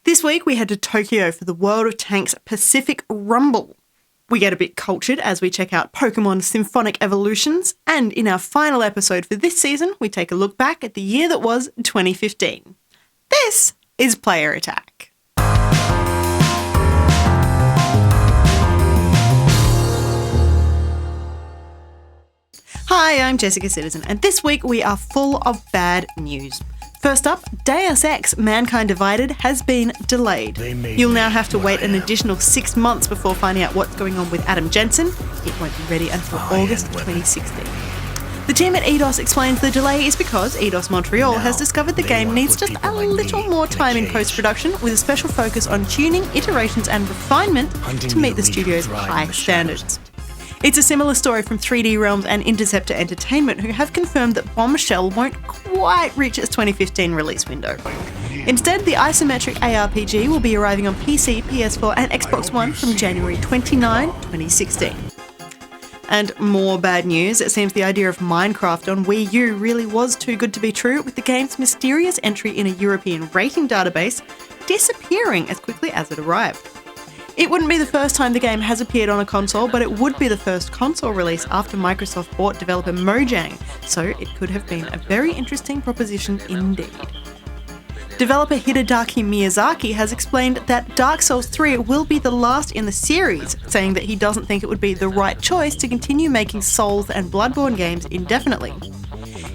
This week we head to Tokyo for the World of Tanks Pacific Rumble. We get a bit cultured as we check out Pokemon Symphonic Evolutions, and in our final episode for this season, we take a look back at the year that was 2015. This is Player Attack. Hi, I'm Jessica Citizen, and this week we are full of bad news. First up, Deus Ex Mankind Divided has been delayed. You'll now have to wait an additional 6 months before finding out what's going on with Adam Jensen. It won't be ready until August 2016. The team at Eidos explains the delay is because Eidos Montreal has discovered the game needs just a little more time in post-production, with a special focus on tuning, iterations and refinement to meet the studio's high standards. It's a similar story from 3D Realms and Interceptor Entertainment, who have confirmed that Bombshell won't quite reach its 2015 release window. Instead, the isometric ARPG will be arriving on PC, PS4 and Xbox One from January 29, 2016. And more bad news, it seems the idea of Minecraft on Wii U really was too good to be true, with the game's mysterious entry in a European rating database disappearing as quickly as it arrived. It wouldn't be the first time the game has appeared on a console, but it would be the first console release after Microsoft bought developer Mojang, so it could have been a very interesting proposition indeed. Developer Hideaki Miyazaki has explained that Dark Souls 3 will be the last in the series, saying that he doesn't think it would be the right choice to continue making Souls and Bloodborne games indefinitely.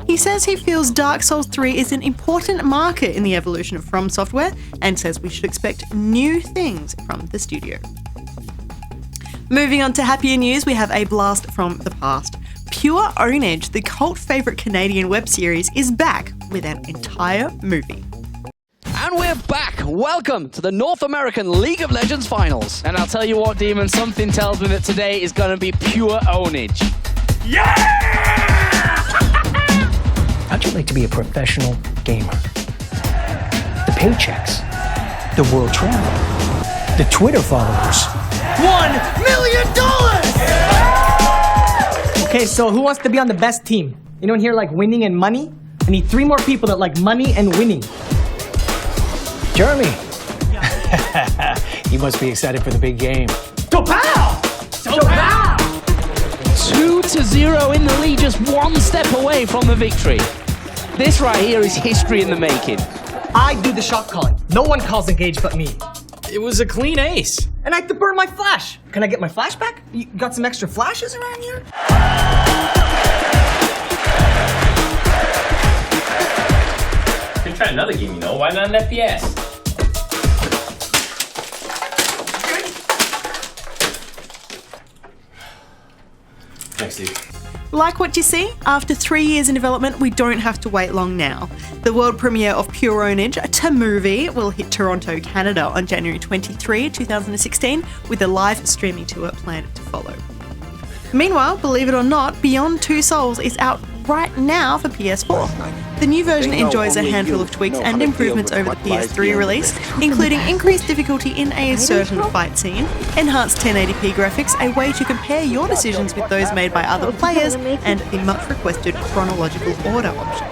He says he feels Dark Souls 3 is an important marker in the evolution of From Software, and says we should expect new things from the studio. Moving on to happier news, we have a blast from the past. Pure Ownage, the cult favourite Canadian web series, is back with an entire movie. And we're back! Welcome to the North American League of Legends Finals. And I'll tell you what, Demon, something tells me that today is going to be pure ownage. Yeah! How'd you like to be a professional gamer? The paychecks, the world travel, the Twitter followers. $1 million! Okay, so who wants to be on the best team? Anyone here like winning and money? I need 3 more people that like money and winning. Jeremy. You must be excited for the big game. Topal! 2-0 in the lead, just one step away from the victory. This right here is history in the making. I do the shot calling. No one calls engage but me. It was a clean ace. And I have to burn my flash. Can I get my flash back? You got some extra flashes around here? You can try another game, you know. Why not an FPS? Thanks, Steve. Like what you see? After 3 years in development, we don't have to wait long now. The world premiere of Pure Ownage, Movie, will hit Toronto, Canada on January 23, 2016, with a live streaming tour planned to follow. Meanwhile, believe it or not, Beyond Two Souls is out right now for PS4. The new version enjoys a handful of tweaks and improvements over the PS3 release, including increased difficulty in a certain fight scene, enhanced 1080p graphics, a way to compare your decisions with those made by other players, and the much requested chronological order option.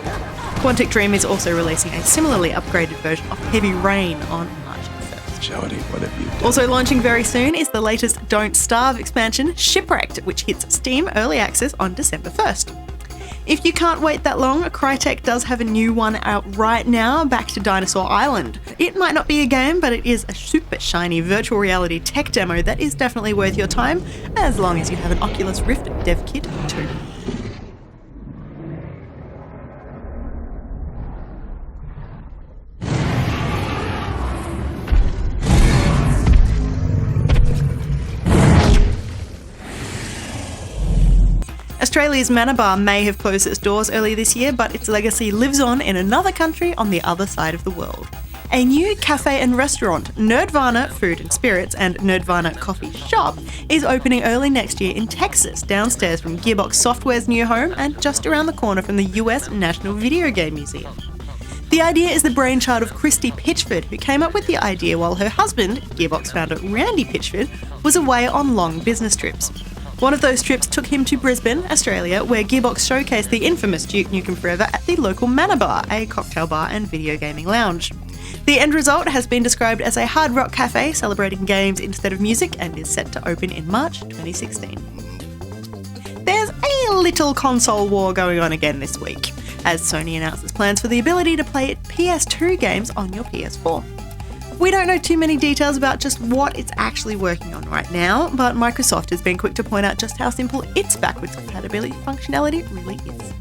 Quantic Dream is also releasing a similarly upgraded version of Heavy Rain on March 1st. Jody, what have you done? Also launching very soon is the latest Don't Starve expansion, Shipwrecked, which hits Steam Early Access on December 1st. If you can't wait that long, Crytek does have a new one out right now, Back to Dinosaur Island. It might not be a game, but it is a super shiny virtual reality tech demo that is definitely worth your time, as long as you have an Oculus Rift dev kit too. Australia's Manor Bar may have closed its doors earlier this year, but its legacy lives on in another country on the other side of the world. A new cafe and restaurant, Nerdvana Food and Spirits and Nerdvana Coffee Shop, is opening early next year in Texas, downstairs from Gearbox Software's new home and just around the corner from the US National Video Game Museum. The idea is the brainchild of Christy Pitchford, who came up with the idea while her husband, Gearbox founder Randy Pitchford, was away on long business trips. One of those trips took him to Brisbane, Australia, where Gearbox showcased the infamous Duke Nukem Forever at the local Manor Bar, a cocktail bar and video gaming lounge. The end result has been described as a hard rock cafe celebrating games instead of music and is set to open in March 2016. There's a little console war going on again this week, as Sony announces plans for the ability to play PS2 games on your PS4. We don't know too many details about just what it's actually working on right now, but Microsoft has been quick to point out just how simple its backwards compatibility functionality really is.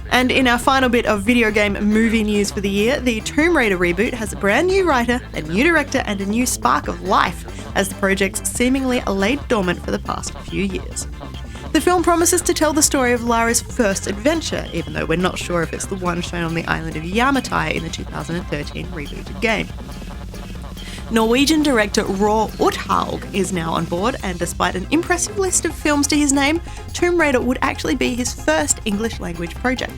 And in our final bit of video game movie news for the year, the Tomb Raider reboot has a brand new writer, a new director, and a new spark of life, as the project's seemingly laid dormant for the past few years. The film promises to tell the story of Lara's first adventure, even though we're not sure if it's the one shown on the island of Yamatai in the 2013 rebooted game. Norwegian director Roar Uthaug is now on board, and despite an impressive list of films to his name, Tomb Raider would actually be his first English language project.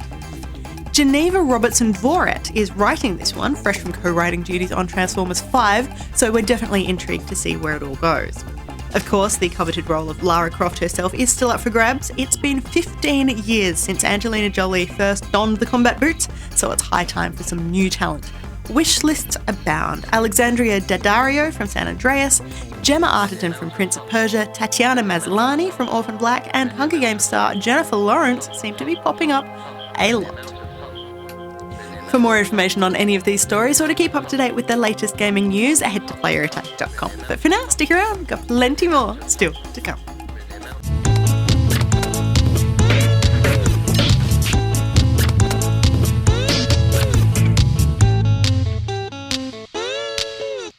Geneva Robertson Dvoret is writing this one, fresh from co-writing duties on Transformers 5, so we're definitely intrigued to see where it all goes. Of course, the coveted role of Lara Croft herself is still up for grabs. It's been 15 years since Angelina Jolie first donned the combat boots, so it's high time for some new talent. Wish lists abound. Alexandria Daddario from San Andreas, Gemma Arterton from Prince of Persia, Tatiana Maslany from Orphan Black, and Hunger Games star Jennifer Lawrence seem to be popping up a lot. For more information on any of these stories or to keep up to date with the latest gaming news, head to playerattack.com. But for now, stick around, we've got plenty more still to come.